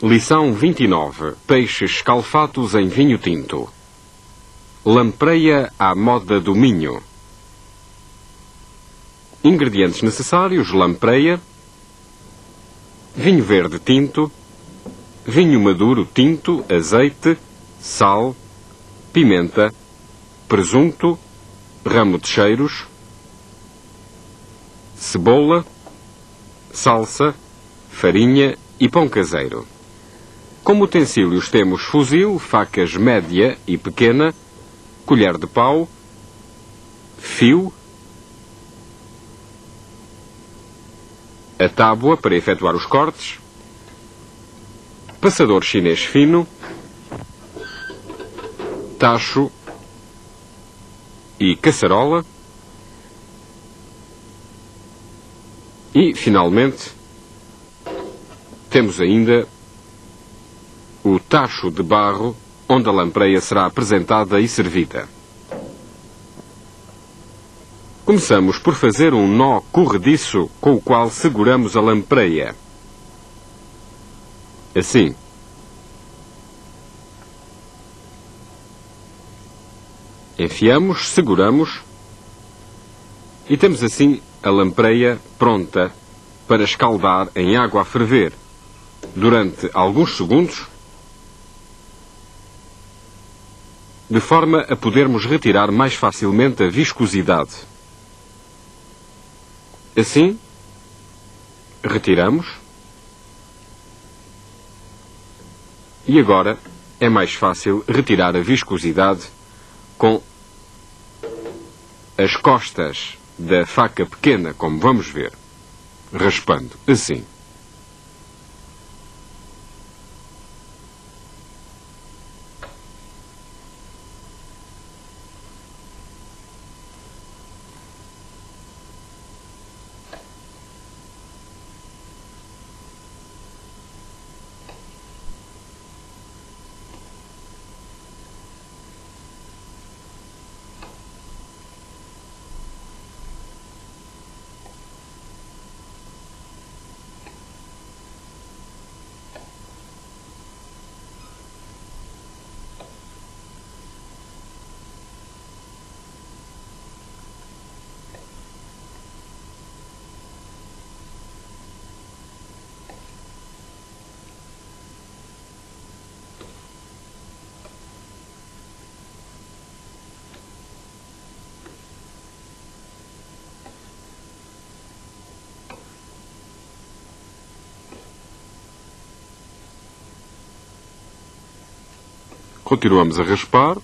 Lição 29. Peixes escalfados em vinho tinto. Lampreia à moda do Minho. Ingredientes necessários: lampreia, vinho verde tinto, vinho maduro tinto, azeite, sal, pimenta, presunto, ramo de cheiros, cebola, salsa, farinha e pão caseiro. Como utensílios temos fuzil, facas média e pequena, colher de pau, fio, a tábua para efetuar os cortes, passador chinês fino, tacho e caçarola e, finalmente, temos ainda o tacho de barro onde a lampreia será apresentada e servida. Começamos por fazer um nó corrediço com o qual seguramos a lampreia. Assim. Enfiamos, seguramos e temos assim a lampreia pronta para escaldar em água a ferver durante alguns segundos, de forma a podermos retirar mais facilmente a viscosidade. Assim, retiramos e agora é mais fácil retirar a viscosidade com as costas da faca pequena, como vamos ver, raspando assim. Continuamos a raspar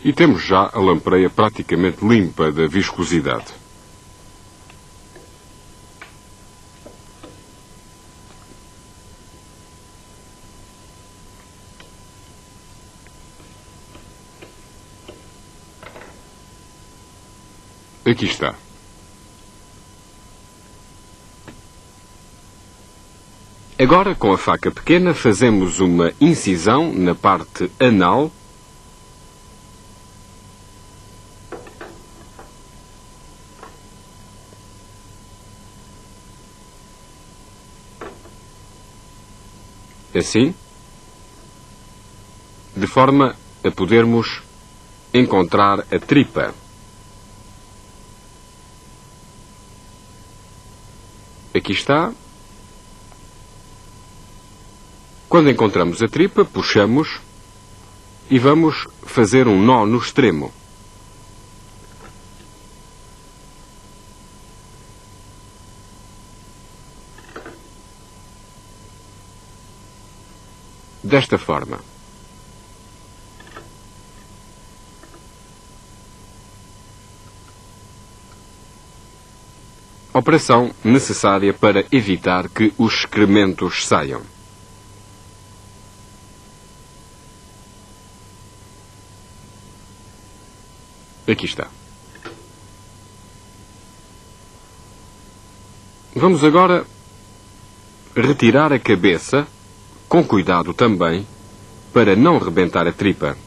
e temos já a lampreia praticamente limpa da viscosidade. Aqui está. Agora, com a faca pequena, fazemos uma incisão na parte anal assim, de forma a podermos encontrar a tripa. Aqui está. Quando encontramos a tripa, puxamos e vamos fazer um nó no extremo. Desta forma. Operação necessária para evitar que os excrementos saiam. Aqui está. Vamos agora retirar a cabeça, com cuidado também, para não rebentar a tripa.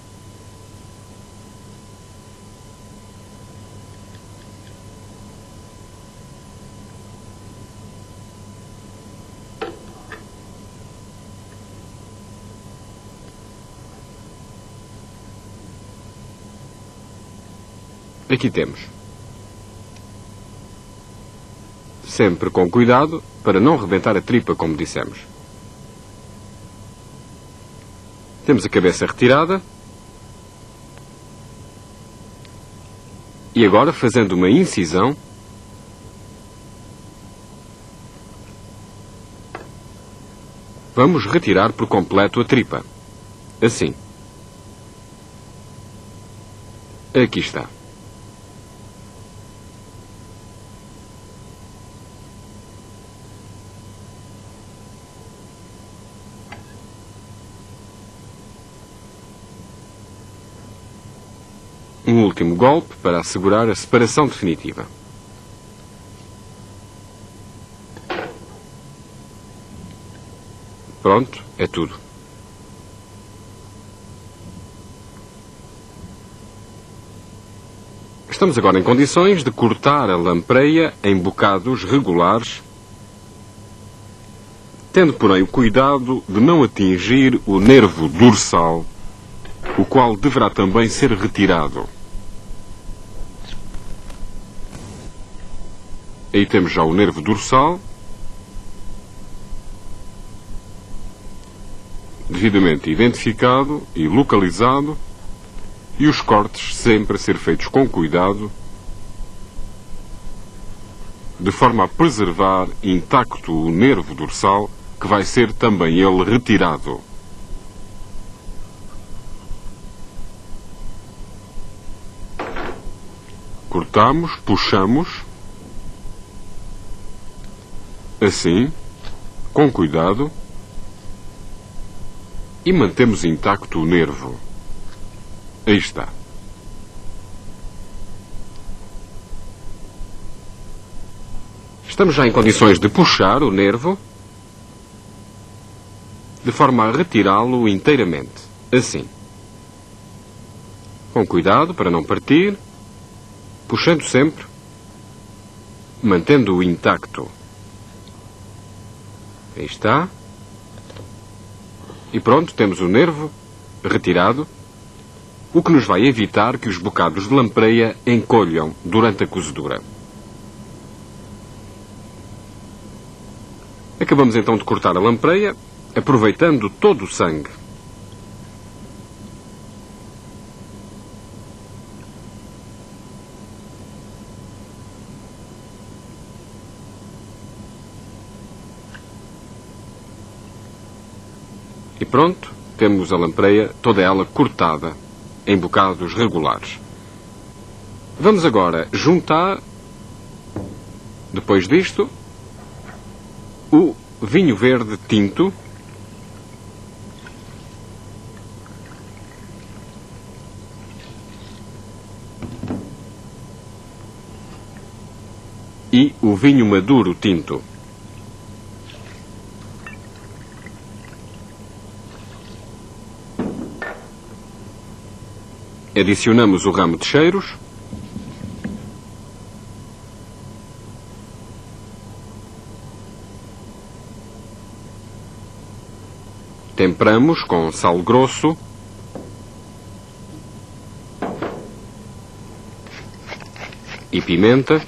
Aqui temos. Sempre com cuidado para não rebentar a tripa, como dissemos. Temos a cabeça retirada. E agora, fazendo uma incisão, vamos retirar por completo a tripa. Assim. Aqui está. Um último golpe para assegurar a separação definitiva. Pronto, é tudo. Estamos agora em condições de cortar a lampreia em bocados regulares, tendo, porém, o cuidado de não atingir o nervo dorsal, o qual deverá também ser retirado. Aí temos já o nervo dorsal, devidamente identificado e localizado, e os cortes sempre a ser feitos com cuidado, de forma a preservar intacto o nervo dorsal, que vai ser também ele retirado. Cortamos, puxamos, assim, com cuidado, e mantemos intacto o nervo. Aí está. Estamos já em condições de puxar o nervo, de forma a retirá-lo inteiramente. Assim. Com cuidado para não partir, puxando sempre, mantendo-o intacto. Aí está. E pronto, temos o nervo retirado, o que nos vai evitar que os bocados de lampreia encolham durante a cozedura. Acabamos então de cortar a lampreia, aproveitando todo o sangue. E pronto, temos a lampreia, toda ela cortada em bocados regulares. Vamos agora juntar, depois disto, o vinho verde tinto e o vinho maduro tinto. Adicionamos o ramo de cheiros. Temperamos com sal grosso. E pimenta.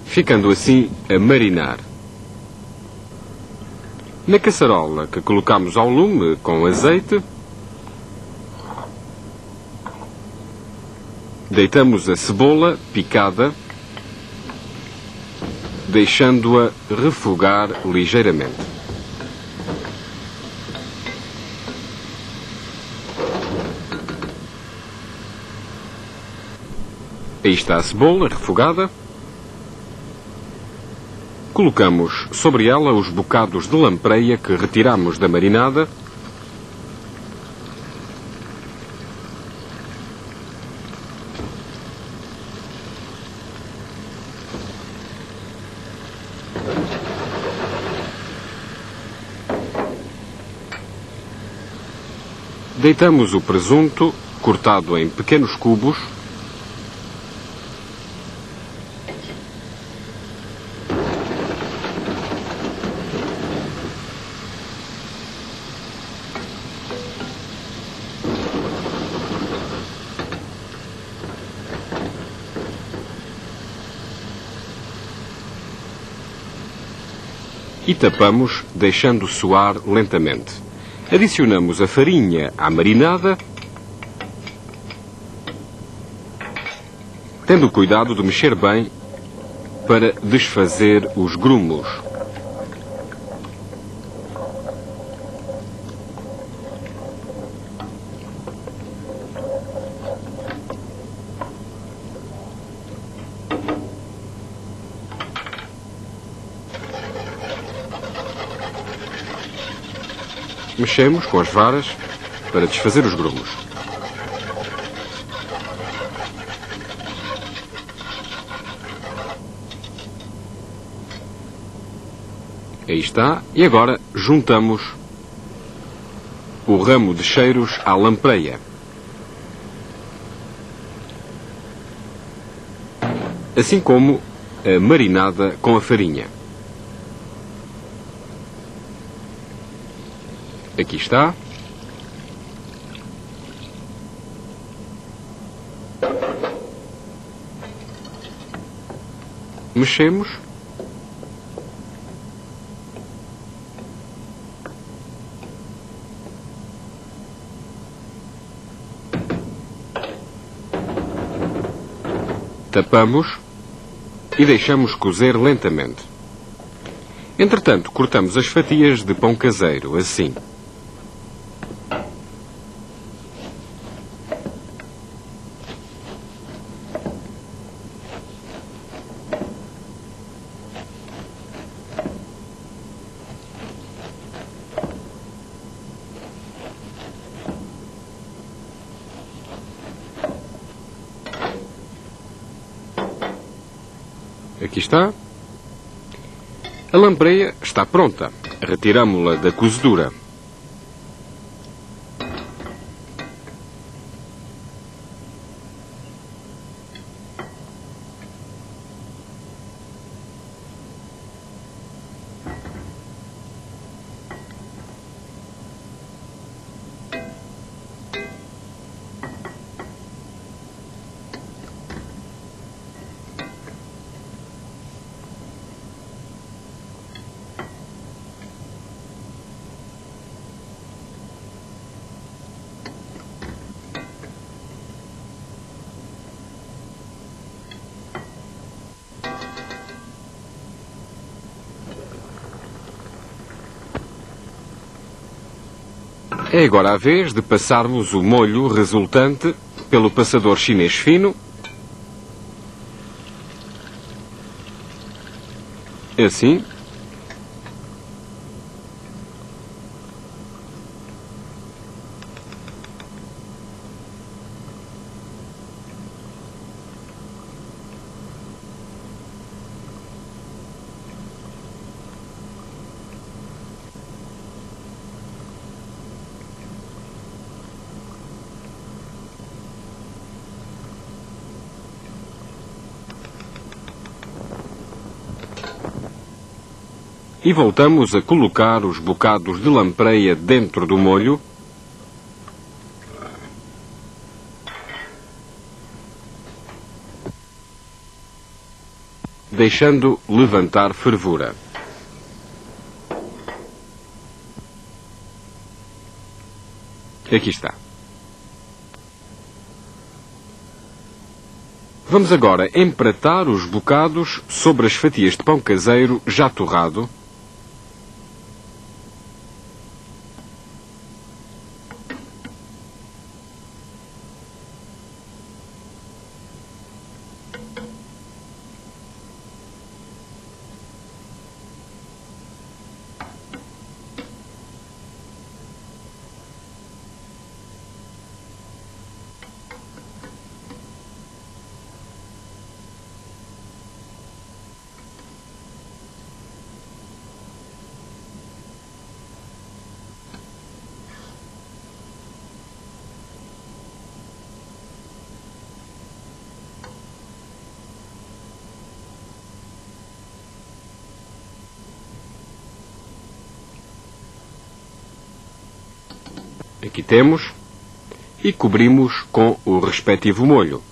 Ficando assim a marinar. Na caçarola que colocamos ao lume com azeite, deitamos a cebola picada, deixando-a refogar ligeiramente. Aí está a cebola refogada. Colocamos sobre ela os bocados de lampreia que retiramos da marinada. Deitamos o presunto, cortado em pequenos cubos. e tapamos, deixando soar lentamente. Adicionamos a farinha à marinada, tendo cuidado de mexer bem para desfazer os grumos. Mexemos com as varas para desfazer os grumos. Aí está. E agora juntamos o ramo de cheiros à lampreia. Assim como a marinada com a farinha. Aqui está. Mexemos. Tapamos e deixamos cozer lentamente. Entretanto, cortamos as fatias de pão caseiro, assim. Aqui está. A lampreia está pronta. Retiramo-la da cozedura. É agora a vez de passarmos o molho resultante pelo passador chinês fino, assim. E voltamos a colocar os bocados de lampreia dentro do molho. Deixando levantar fervura. Aqui está. Vamos agora empratar os bocados sobre as fatias de pão caseiro já torrado. Aqui temos. E cobrimos com o respectivo molho.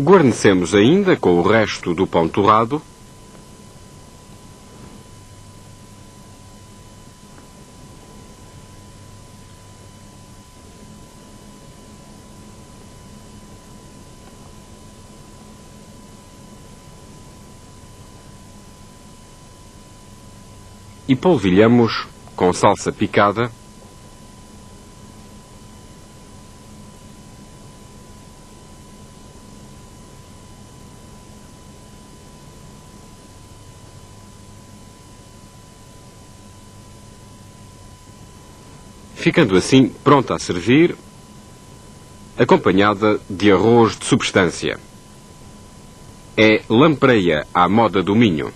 Guarnecemos ainda com o resto do pão torrado e polvilhamos com salsa picada ficando assim pronta a servir, acompanhada de arroz de substância. É lampreia à moda do Minho.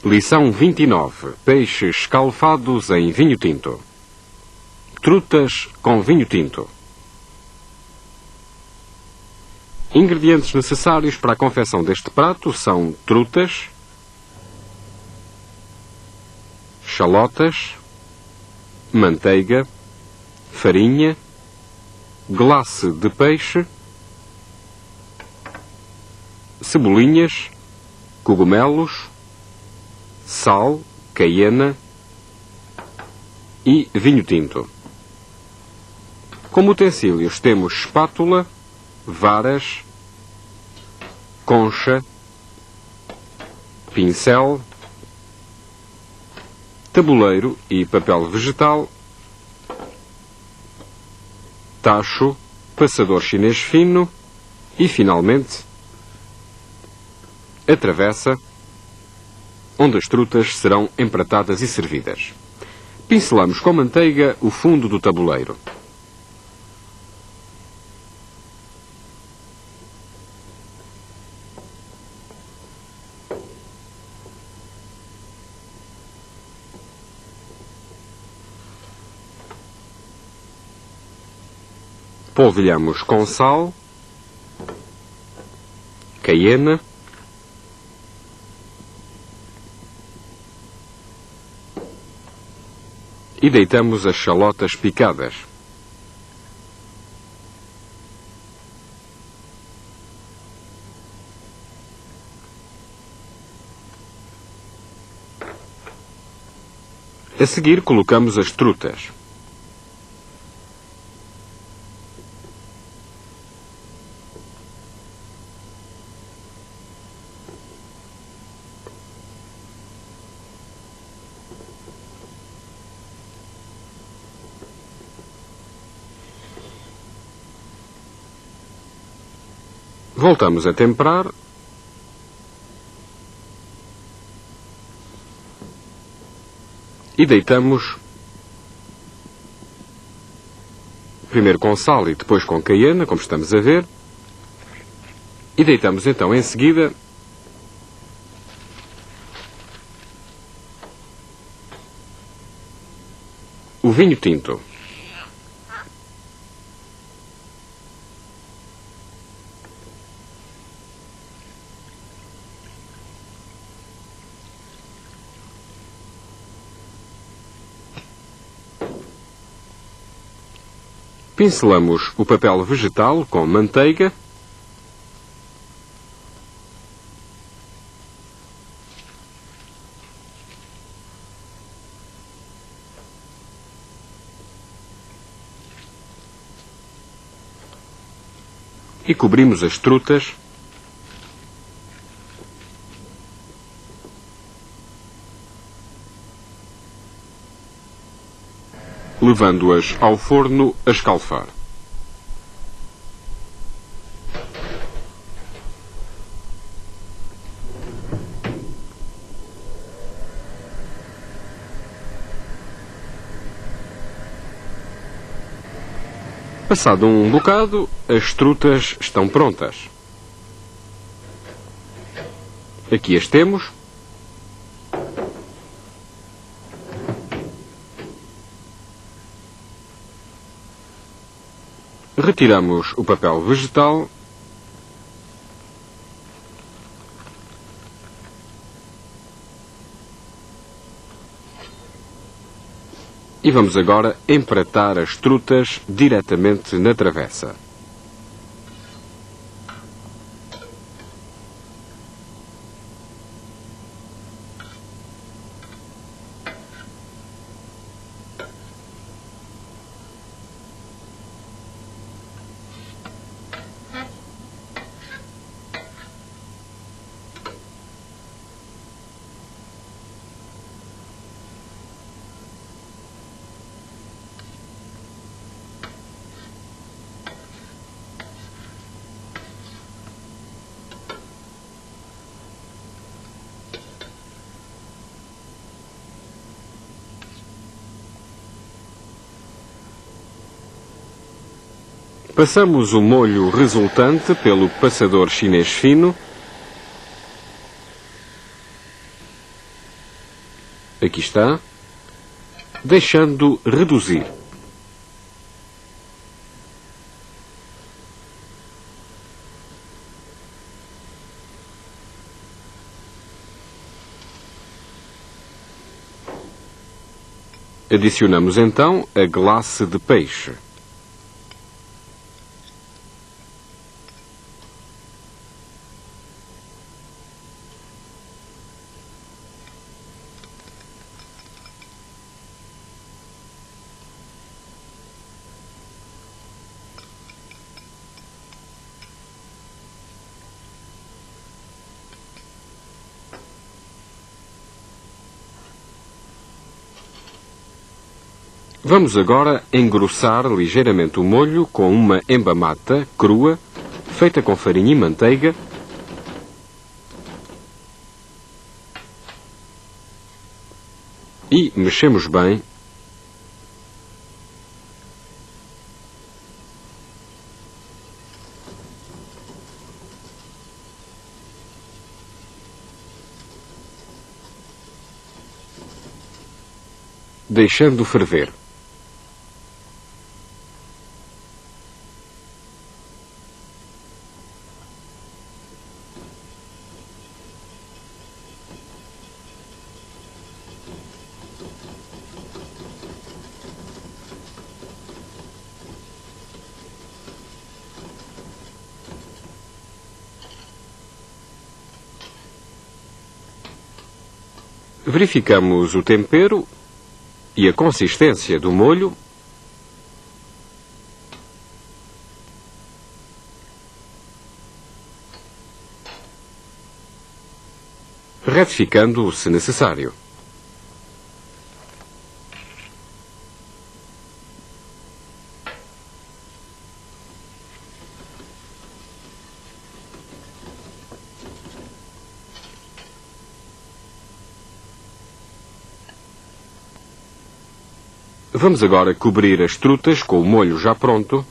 Lição 29. Peixes escalfados em vinho tinto. Trutas com vinho tinto. Ingredientes necessários para a confecção deste prato são trutas, chalotas, manteiga, farinha, glace de peixe, cebolinhas, cogumelos, sal, caiena e vinho tinto. Como utensílios temos espátula, varas, concha, pincel, tabuleiro e papel vegetal, tacho, passador chinês fino e, finalmente, a travessa, onde as trutas serão empratadas e servidas. Pincelamos com manteiga o fundo do tabuleiro. Polvilhamos com sal, caiena, e deitamos as chalotas picadas. A seguir colocamos as trutas. Voltamos a temperar e deitamos primeiro com sal e depois com caiena, como estamos a ver, e deitamos então em seguida o vinho tinto. Pincelamos o papel vegetal com manteiga e cobrimos as trutas levando-as ao forno a escalfar. Passado um bocado, as trutas estão prontas. Aqui as temos. Retiramos o papel vegetal. E vamos agora empratar as trutas diretamente na travessa. Passamos o molho resultante pelo passador chinês fino. Aqui está. Deixando reduzir. Adicionamos então a glace de peixe. Vamos agora engrossar ligeiramente o molho com uma embamata crua, feita com farinha e manteiga. E mexemos bem. Deixando ferver. Verificamos o tempero e a consistência do molho. Retificando se necessário. Vamos agora cobrir as trutas com o molho já pronto,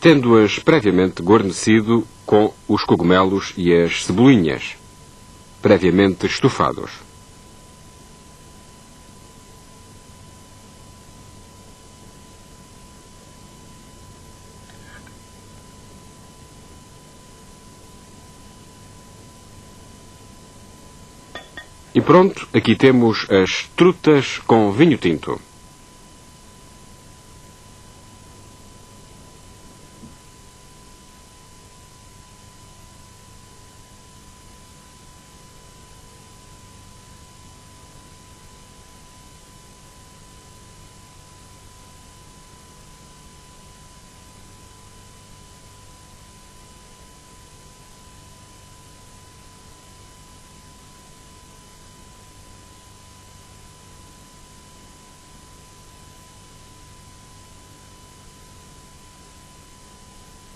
tendo-as previamente guarnecido com os cogumelos e as cebolinhas, previamente estufados. E pronto, aqui temos as trutas com vinho tinto.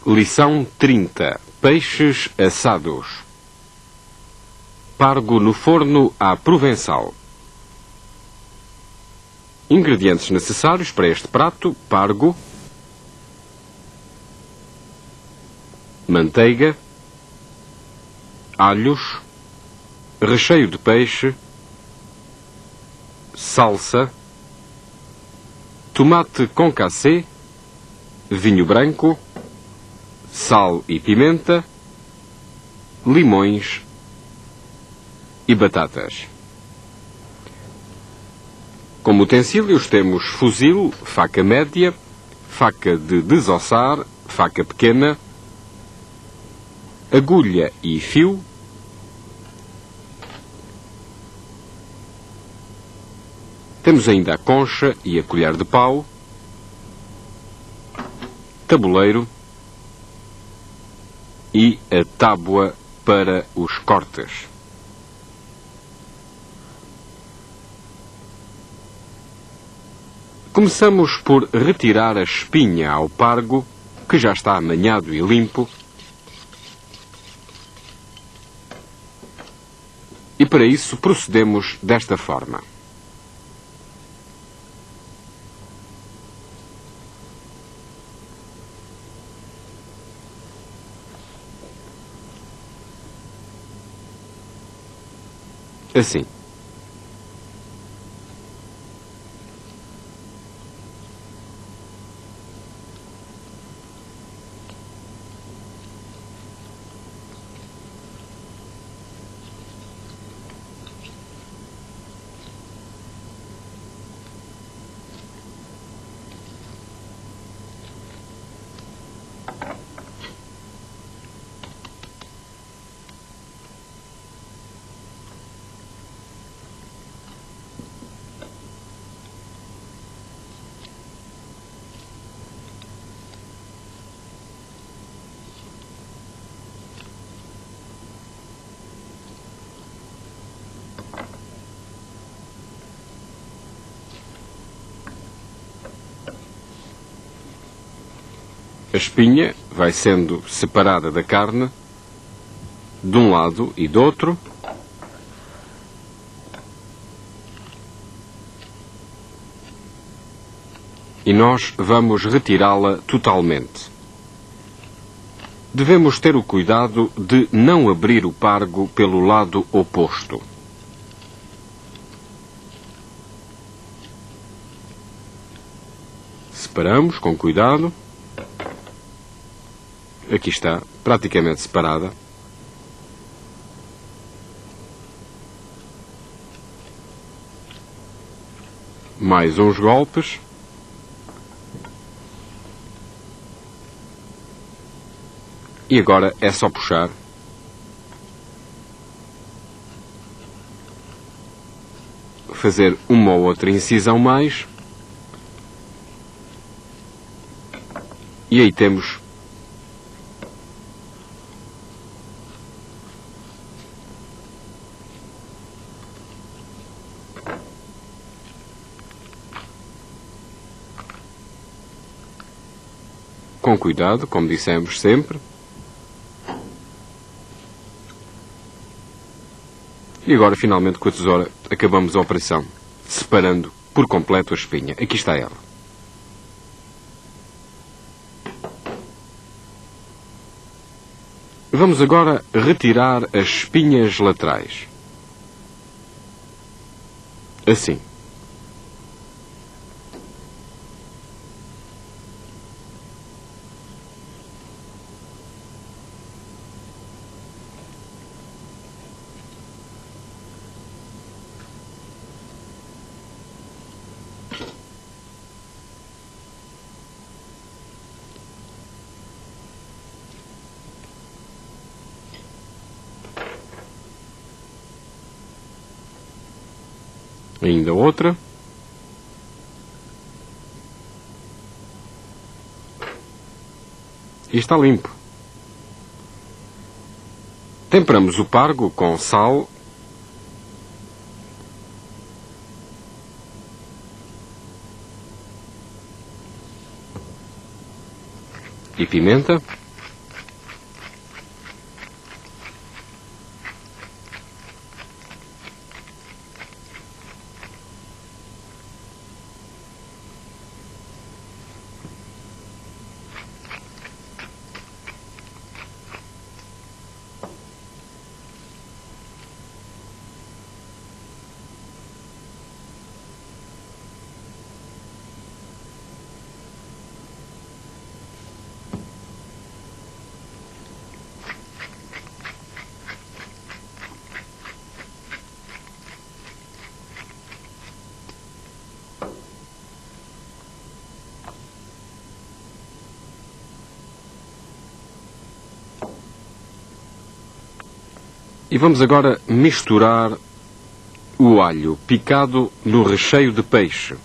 Lição 30. Peixes assados. Pargo no forno à provençal. Ingredientes necessários para este prato: pargo, manteiga, alhos, recheio de peixe, salsa, tomate concassé, vinho branco, sal e pimenta, limões e batatas. Como utensílios temos fuzil, faca média, faca de desossar, faca pequena, agulha e fio, temos ainda a concha e a colher de pau, tabuleiro e a tábua para os cortes. Começamos por retirar a espinha ao pargo, que já está amanhado e limpo, e para isso procedemos desta forma. Assim. A espinha vai sendo separada da carne, de um lado e do outro. E nós vamos retirá-la totalmente. Devemos ter o cuidado de não abrir o pargo pelo lado oposto. Separamos com cuidado. Aqui está, praticamente separada. Mais uns golpes. E agora é só puxar. Fazer uma ou outra incisão mais. E aí temos com cuidado, como dissemos sempre. E agora, finalmente, com a tesoura, acabamos a operação, separando por completo a espinha. Aqui está ela. Vamos agora retirar as espinhas laterais. Assim. Ainda outra. E está limpo. Temperamos o pargo com sal e pimenta. E vamos agora misturar o alho picado no recheio de peixe.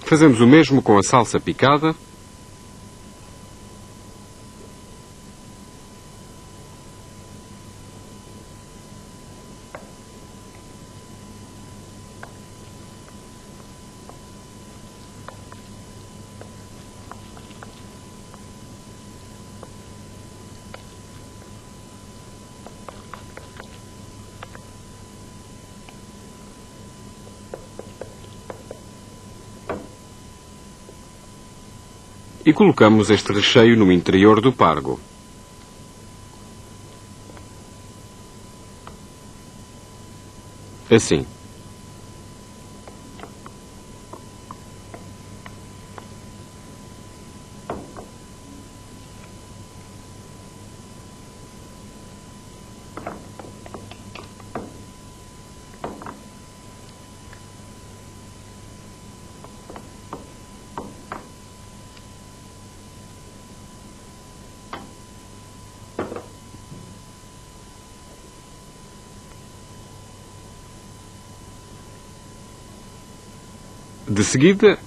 Fazemos o mesmo com a salsa picada. E colocamos este recheio no interior do pargo. Assim. De seguida,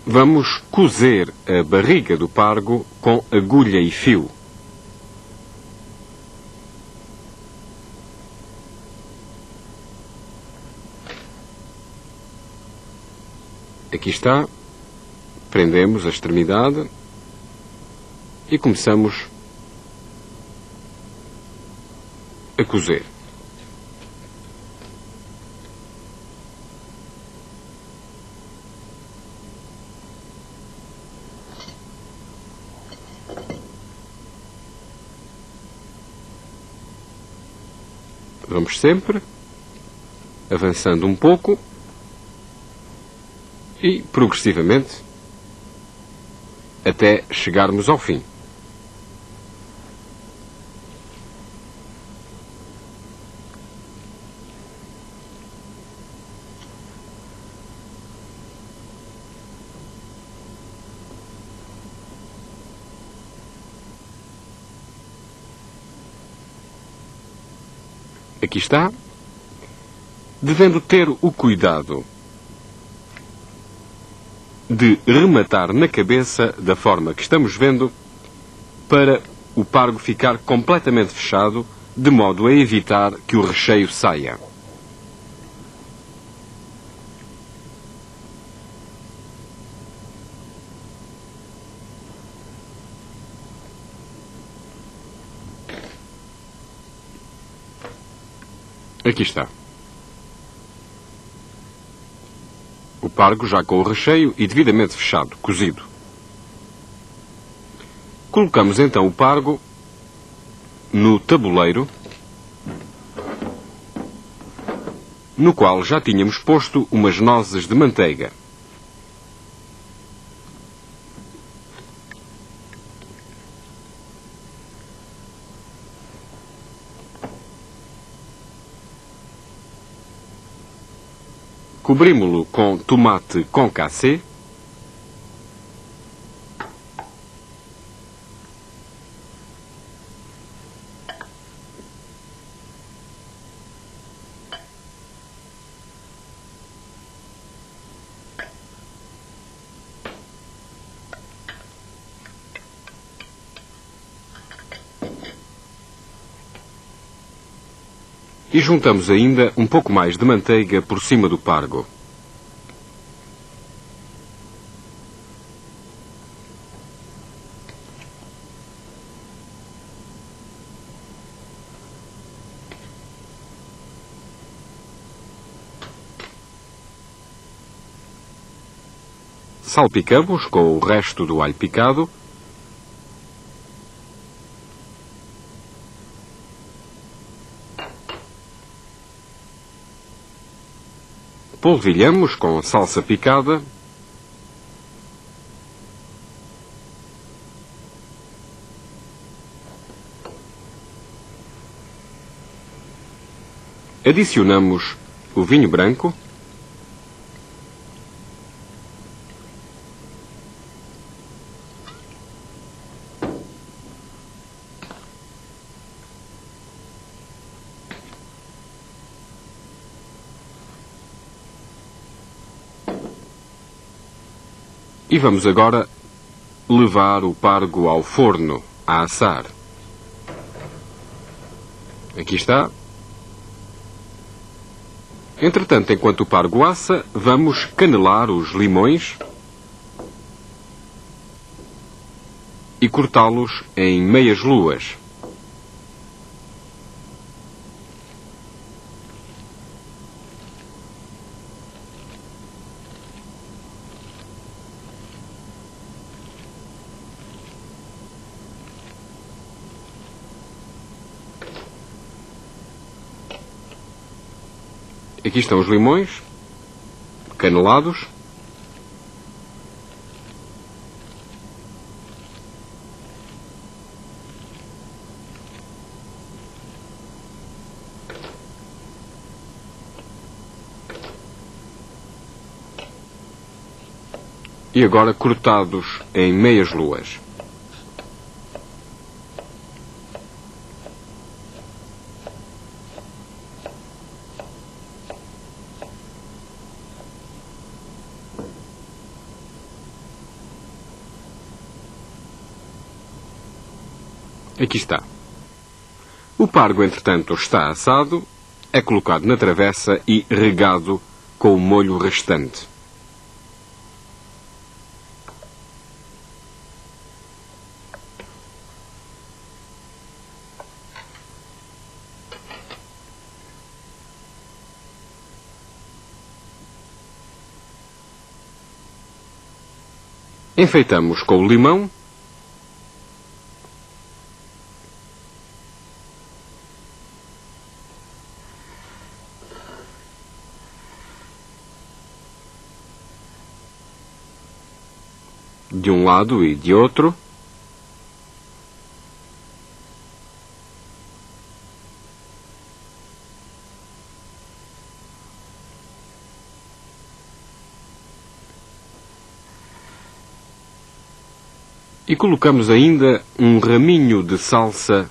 vamos cozer a barriga do pargo com agulha e fio. Aqui está. Prendemos a extremidade e começamos a cozer. Vamos sempre avançando um pouco e progressivamente até chegarmos ao fim. Aqui está, devendo ter o cuidado de rematar na cabeça da forma que estamos vendo para o pargo ficar completamente fechado, de modo a evitar que o recheio saia. Aqui está. O pargo já com o recheio e devidamente fechado, cozido. Colocamos então o pargo no tabuleiro, no qual já tínhamos posto umas nozes de manteiga. Cobrimos-lo com tomate concassé. E juntamos ainda um pouco mais de manteiga por cima do pargo. Salpicamos com o resto do alho picado. polvilhamos com salsa picada. Adicionamos o vinho branco. E vamos agora levar o pargo ao forno a assar. Aqui está. Entretanto, enquanto o pargo assa, vamos canelar os limões e cortá-los em meias luas. Aqui estão os limões, canelados. E agora cortados em meias luas. Aqui está. O pargo, entretanto, está assado, é colocado na travessa e regado com o molho restante. Enfeitamos com o limão. De um lado e de outro. E colocamos ainda um raminho de salsa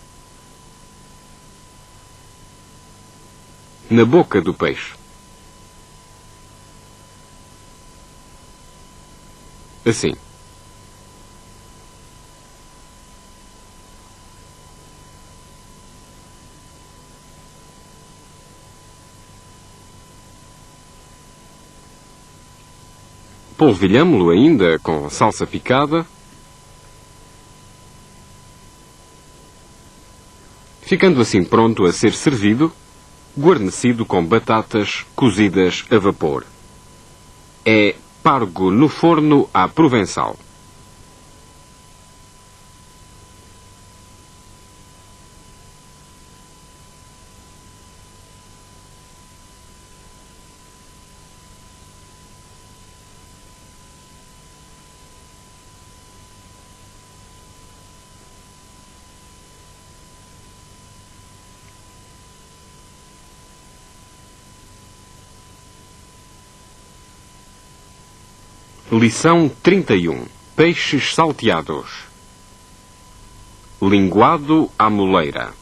na boca do peixe. Assim. Polvilhamo-lo ainda com salsa picada, ficando assim pronto a ser servido, guarnecido com batatas cozidas a vapor. É pargo no forno à provençal. Lição 31. Peixes salteados. Linguado à moleira.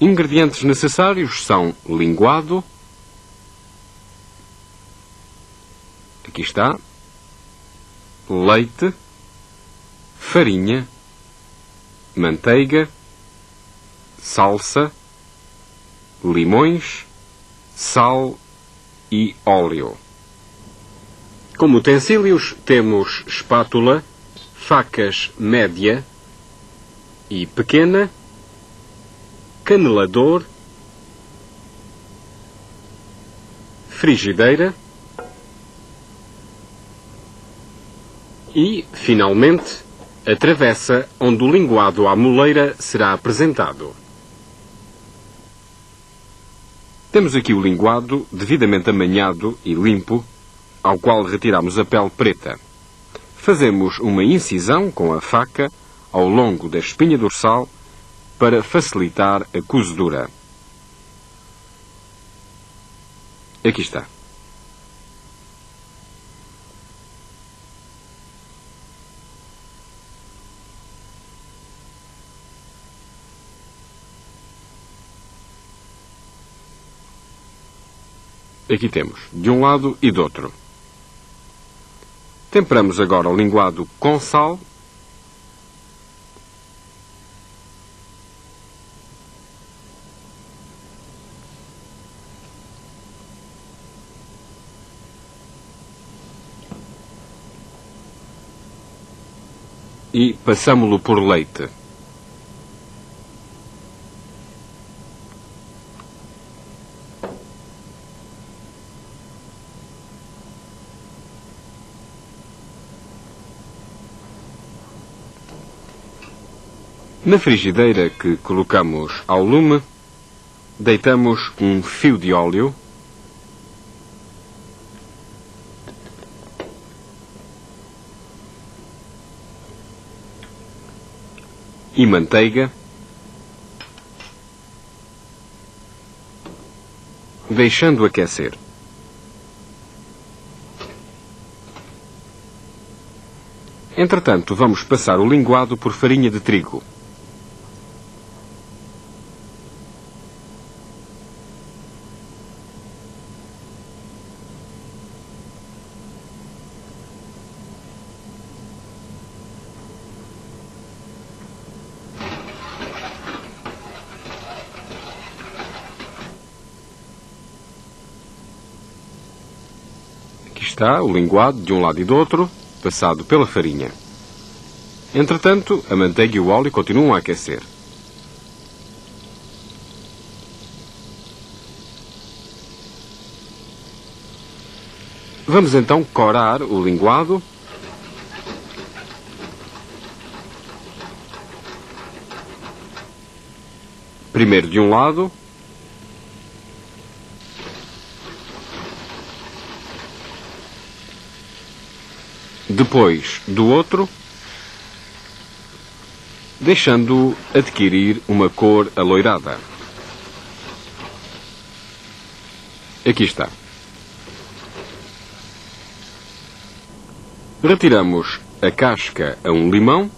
Ingredientes necessários são linguado, aqui está, leite, farinha, manteiga, salsa, limões, sal e óleo. Como utensílios temos espátula, facas média e pequena, canelador, frigideira e, finalmente, a travessa onde o linguado à moleira será apresentado. Temos aqui o linguado devidamente amanhado e limpo, ao qual retiramos a pele preta. Fazemos uma incisão com a faca ao longo da espinha dorsal para facilitar a cozedura. Aqui está. Aqui temos, de um lado e do outro. Temperamos agora o linguado com sal. E passamo-lo por leite. Na frigideira que colocamos ao lume, deitamos um fio de óleo e manteiga, deixando aquecer. Entretanto, vamos passar o linguado por farinha de trigo. Aqui está o linguado de um lado e do outro, passado pela farinha. Entretanto, a manteiga e o óleo continuam a aquecer. Vamos então corar o linguado. Primeiro de um lado. Depois do outro, deixando-o adquirir uma cor alourada. Aqui está. Retiramos a casca a um limão.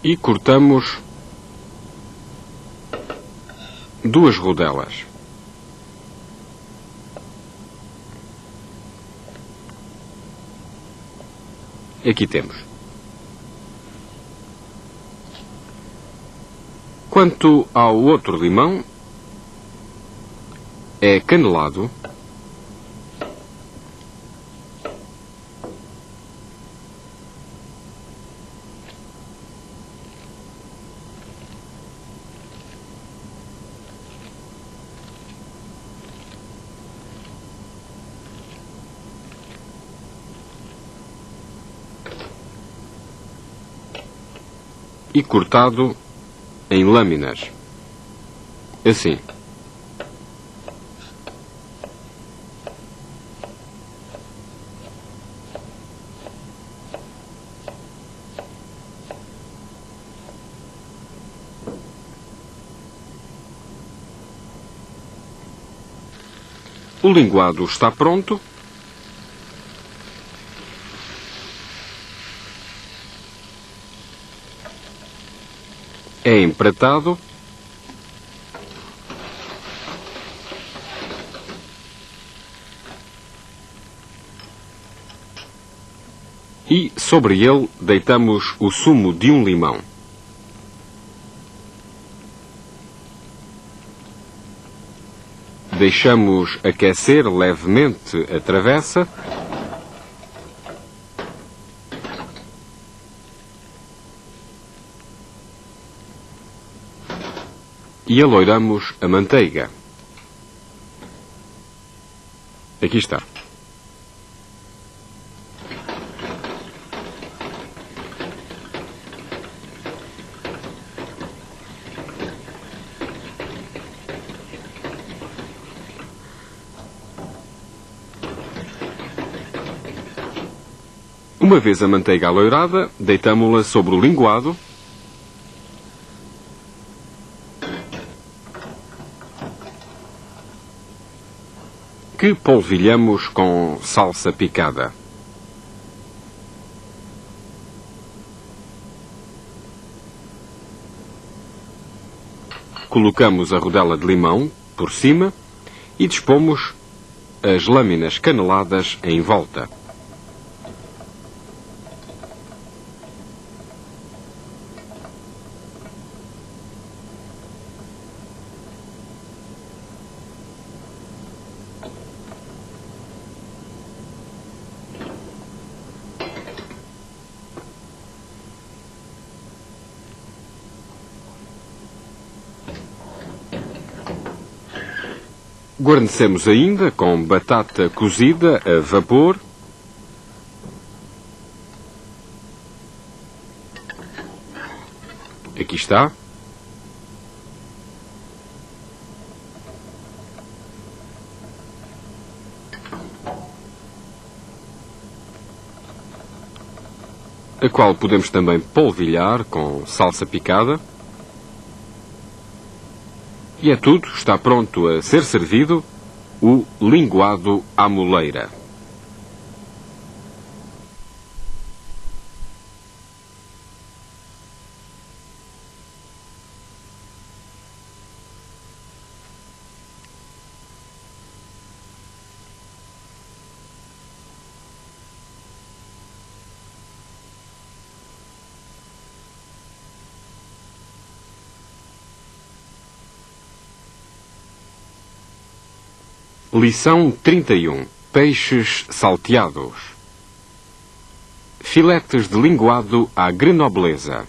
E cortamos 2 rodelas. Aqui temos. Quanto ao outro limão, é canelado. E cortado em lâminas. Assim. O linguado está pronto. É empratado. E sobre ele deitamos o sumo de um limão. deixamos aquecer levemente a travessa. E alouramos a manteiga. Aqui está. Uma vez a manteiga alourada, deitamo-la sobre o linguado. Que polvilhamos com salsa picada. Colocamos a rodela de limão por cima e dispomos as lâminas caneladas em volta. Guarnecemos ainda com batata cozida a vapor, aqui está, a qual podemos também polvilhar com salsa picada. E é tudo, está pronto a ser servido o linguado à moleira. Lição 31. Peixes salteados. Filetes de linguado à grenoblesa.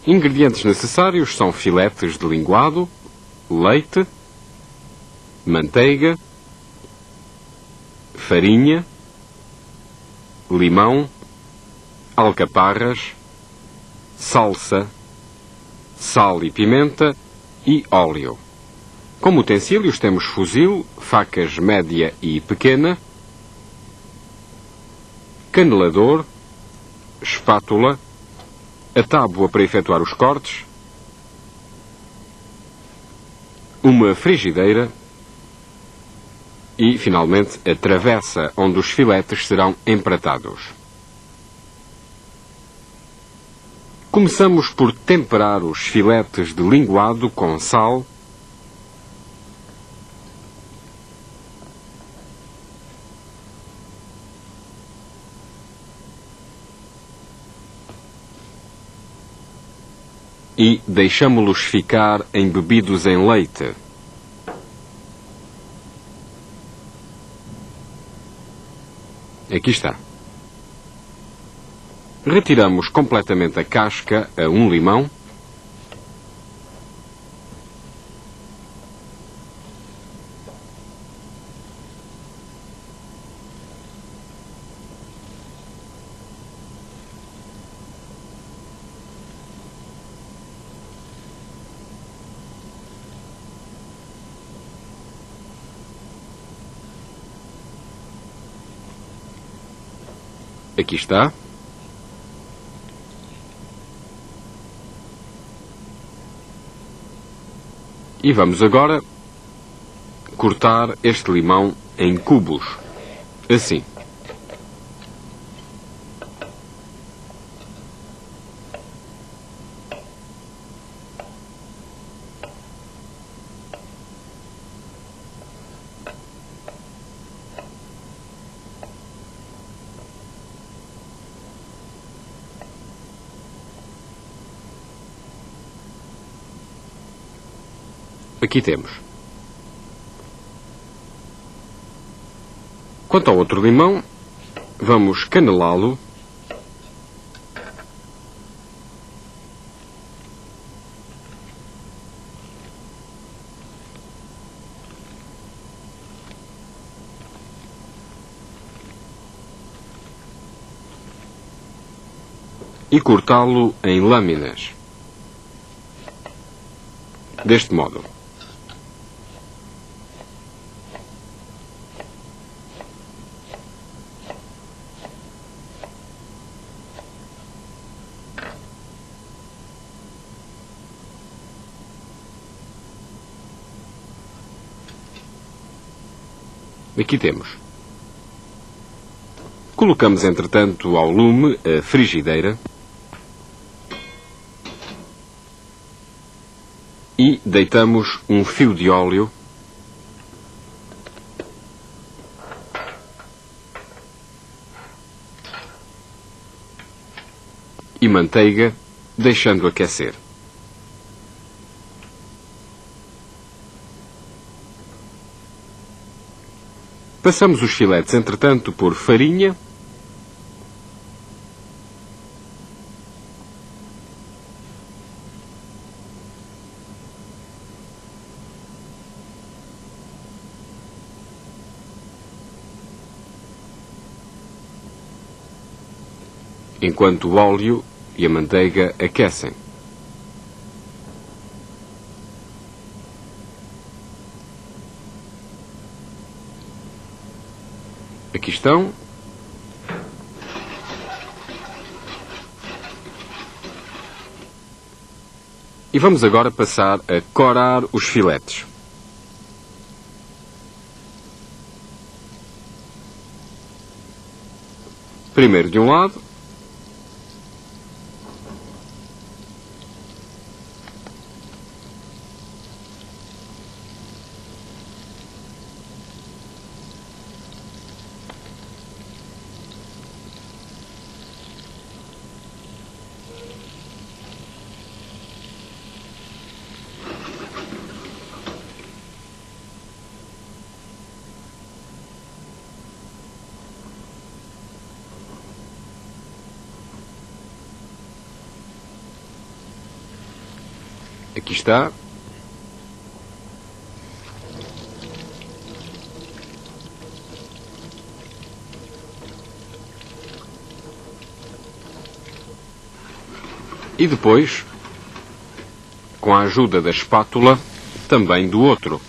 Ingredientes necessários são filetes de linguado, leite, manteiga, farinha, limão, alcaparras, salsa, sal e pimenta e óleo. Como utensílios temos fuzil, facas média e pequena, canelador, espátula, a tábua para efetuar os cortes, uma frigideira e, finalmente, a travessa onde os filetes serão empratados. Começamos por temperar os filetes de linguado com sal, e deixamo-los ficar embebidos em leite. Aqui está. Retiramos completamente a casca a um limão. Aqui está. E vamos agora cortar este limão em cubos. Assim. Aqui temos. Quanto ao outro limão, vamos canelá-lo e cortá-lo em lâminas, deste modo. Aqui temos. Colocamos, entretanto, ao lume a frigideira e deitamos um fio de óleo e manteiga, deixando aquecer. Passamos os filetes, entretanto, por farinha enquanto o óleo e a manteiga aquecem. Aqui estão. E vamos agora passar a corar os filetes. Primeiro de um lado. Aqui está. E depois, com a ajuda da espátula, também do outro.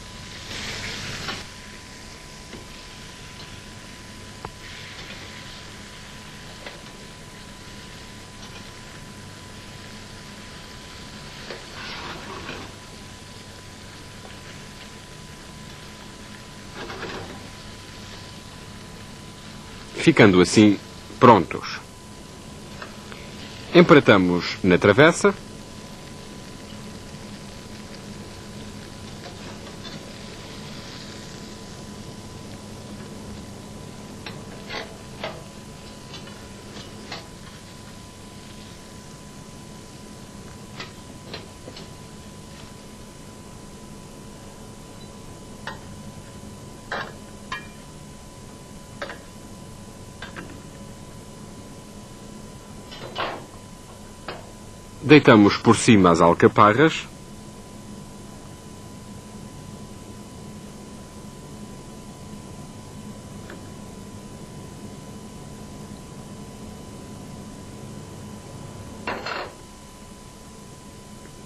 Ficando assim prontos. Empratamos na travessa. Deitamos por cima as alcaparras.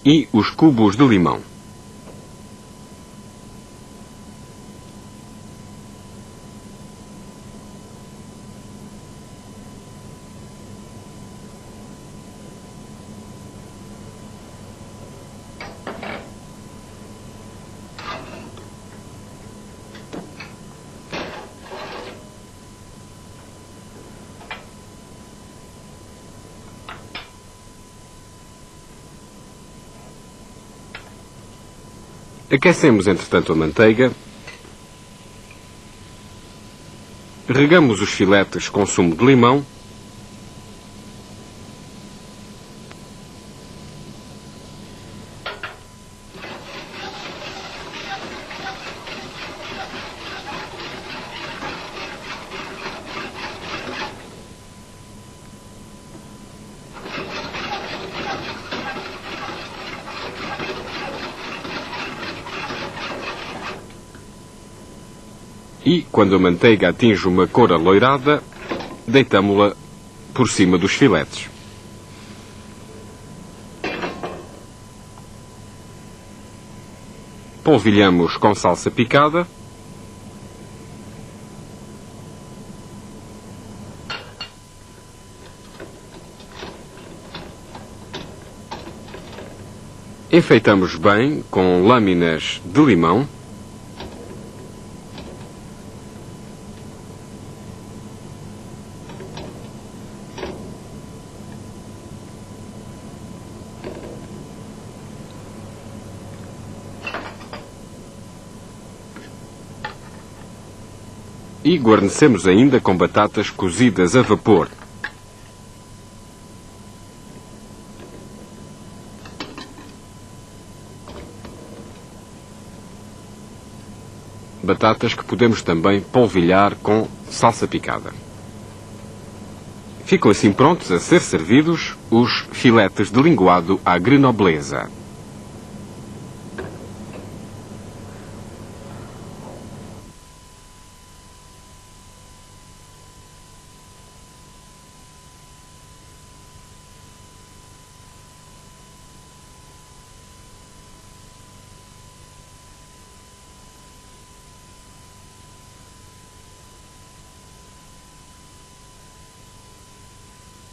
E os cubos de limão. Aquecemos, entretanto, a manteiga. Regamos os filetes com sumo de limão. E, quando a manteiga atinge uma cor alourada, deitamo-la por cima dos filetes. Polvilhamos com salsa picada. Enfeitamos bem com lâminas de limão. E guarnecemos ainda com batatas cozidas a vapor. Batatas que podemos também polvilhar com salsa picada. Ficam assim prontos a ser servidos os filetes de linguado à grenoblesa.